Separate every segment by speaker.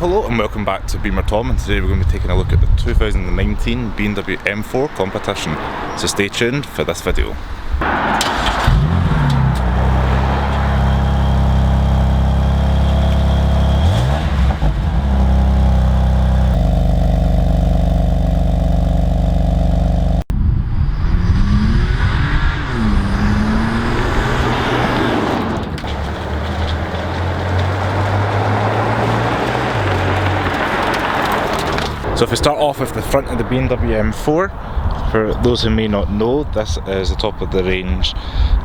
Speaker 1: Hello and welcome back to Beamer Tom, and today we're going to be taking a look at the 2019 BMW M4 competition, so stay tuned for this video. So if we start off with the front of the BMW M4, for those who may not know, this is the top of the range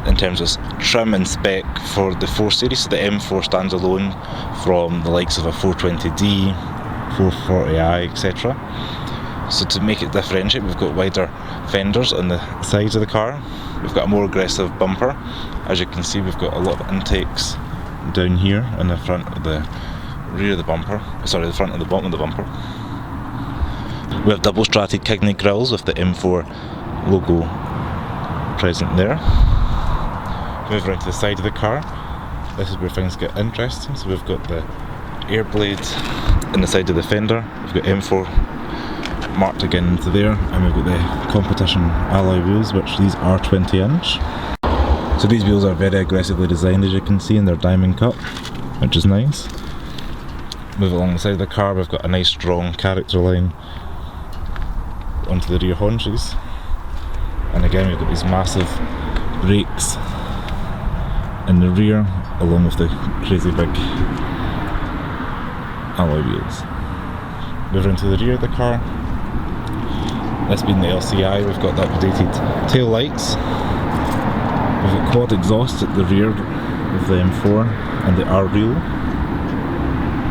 Speaker 1: in terms of trim and spec for the 4 Series. So the M4 stands alone from the likes of a 420D, 440i, etc. So to make it differentiate, we've got wider fenders on the sides of the car. We've got a more aggressive bumper. As you can see, we've got a lot of intakes down here on the front of the rear of the bumper, the front and the bottom of the bumper. We have double stratted kidney grills with the M4 logo present there. Move around to the side of the car. This is where things get interesting. So we've got the air blades in the side of the fender. We've got M4 marked again into there, and we've got the competition alloy wheels, which these are 20-inch. So these wheels are very aggressively designed, as you can see, and they're diamond cut, which is nice. Move along the side of the car, we've got a nice strong character line onto the rear haunches, and again we've got these massive brakes in the rear along with the crazy big alloy wheels. Moving into the rear of the car, this being the LCI, we've got the updated tail lights. We've got quad exhaust at the rear of the M4 and the R wheel,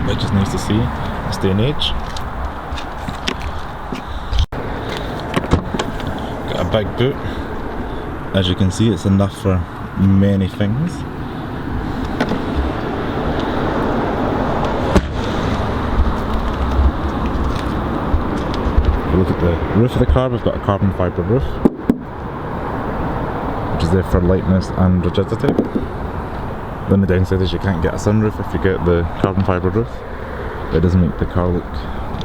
Speaker 1: which is nice to see in this day and age. A big boot. As you can see, it's enough for many things. If you look at the roof of the car, we've got a carbon fibre roof, which is there for lightness and rigidity. The only downside is you can't get a sunroof if you get the carbon fibre roof, but it does make the car look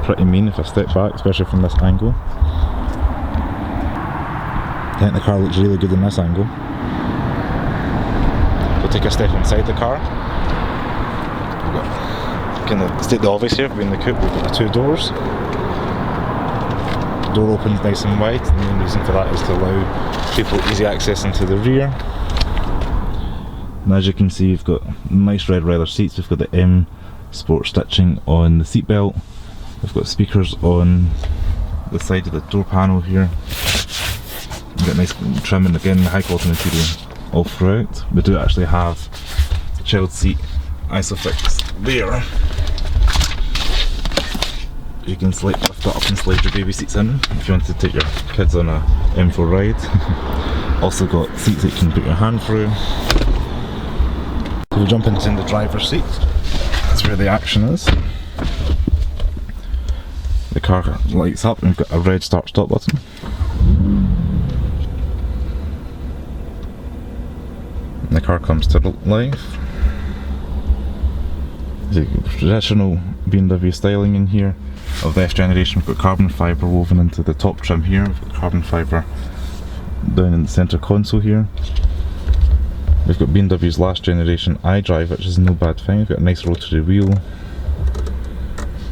Speaker 1: pretty mean if I step back, especially from this angle. I think the car looks really good in this angle. We'll take a step inside the car. We've got, kind of state the obvious here, being the coupe, we've got the 2 doors. The door opens nice and wide, and the main reason for that is to allow people easy access into the rear. And as you can see, we've got nice red leather seats. We've got the M Sport stitching on the seat belt. We've got speakers on the side of the door panel here. We've got nice trim and again high quality material all throughout. We do actually have a child seat isofix there. You can lift that up and slide your baby seats in if you want to take your kids on a M4 ride. Also got seats that you can put your hand through. So we'll jump into the driver's seat. That's where the action is. The car lights up and we've got a red start stop button. And the car comes to life. The traditional BMW styling in here of the F generation. We've got carbon fibre woven into the top trim here. We've got carbon fibre down in the centre console here. We've got BMW's last generation iDrive, which is no bad thing. We've got a nice rotary wheel,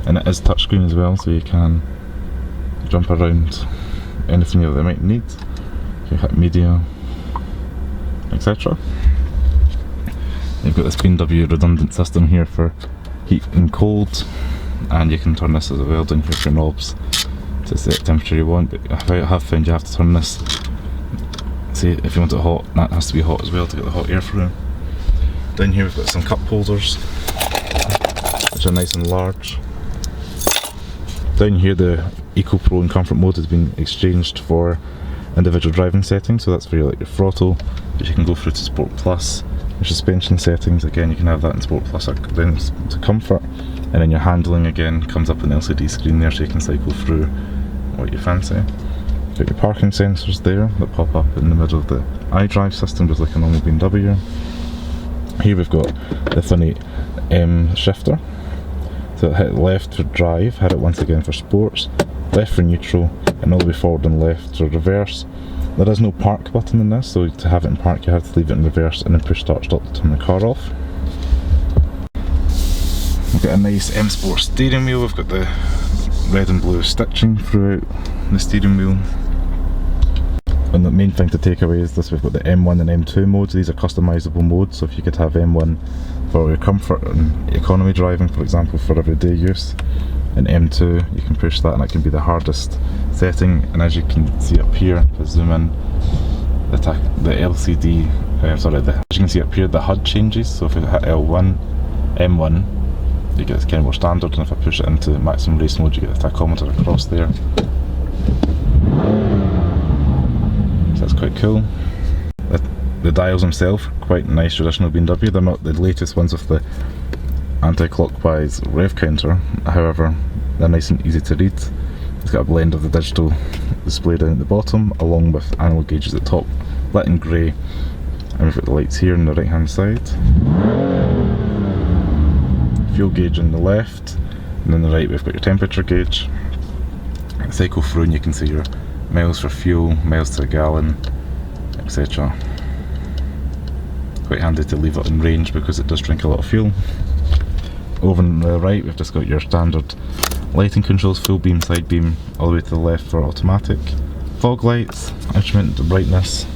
Speaker 1: and it is touchscreen as well, so you can jump around anything that you might need. You can hit media, etc. You've got this BMW redundant system here for heat and cold, and you can turn this as well down here for your knobs to set the temperature you want. But I have found you have to turn this. See, if you want it hot, that has to be hot as well to get the hot air through. Down here we've got some cup holders, which are nice and large. Down here the Eco Pro and Comfort mode has been exchanged for individual driving settings, so that's for your throttle, which you can go through to Sport Plus. Your suspension settings, again you can have that in Sport Plus, then to Comfort, and then your handling again comes up on the LCD screen there, so you can cycle through what you fancy. Got your parking sensors there that pop up in the middle of the iDrive system, just like a normal BMW. Here we've got the funny M shifter. So hit left for drive, hit it once again for sports, left for neutral, and all the way forward and left for reverse. There is no park button in this, so to have it in park you have to leave it in reverse and then push start stop to turn the car off. We've got a nice M Sport steering wheel. We've got the red and blue stitching throughout the steering wheel. And the main thing to take away is this: we've got the M1 and M2 modes. These are customizable modes, so if you could have M1 for your comfort and economy driving, for example, for everyday use, and M2 you can push that and it can be the hardest setting. And as you can see up here, if I zoom in, the LCD, as you can see up here, the HUD changes. So if I hit L1, M1, you get this kind of more standard, and if I push it into maximum race mode you get the tachometer across there. So that's quite cool. The dials themselves are quite nice, traditional BMW. They're not the latest ones with the anti-clockwise rev counter, however they're nice and easy to read. It's got a blend of the digital display down at the bottom along with analog gauges at the top, lit in grey, and we've got the lights here on the right hand side. Fuel gauge on the left, and on the right we've got your temperature gauge. Cycle through and you can see your miles for fuel, miles to a gallon, etc. Quite handy to leave it in range because it does drink a lot of fuel. Over on the right we've just got your standard lighting controls, full beam, side beam, all the way to the left for automatic. Fog lights, instrument brightness,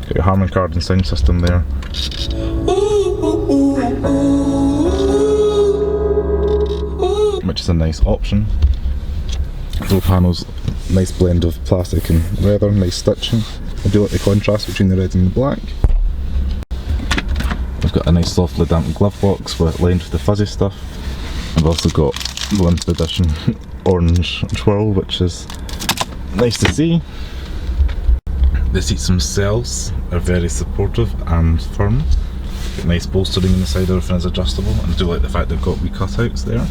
Speaker 1: got your Harman Kardon sound system there. Which is a nice option. Door panels, nice blend of plastic and leather, nice stitching. I do like the contrast between the red and the black. We've got a nice softly damp glove box lined with the fuzzy stuff. I've also got limited edition orange twirl, which is nice to see. The seats themselves are very supportive and firm. Got nice bolstering on the side, everything is adjustable, and I do like the fact they've got wee cutouts there.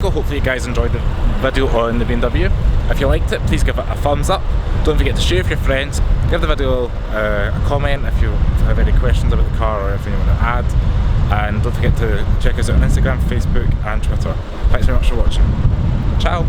Speaker 1: Hopefully you guys enjoyed the video on the BMW. If you liked it, please give it a thumbs up. Don't forget to share with your friends. Give the video a comment if you have any questions about the car or anything you want to add. And don't forget to check us out on Instagram, Facebook and Twitter. Thanks very much for watching. Ciao!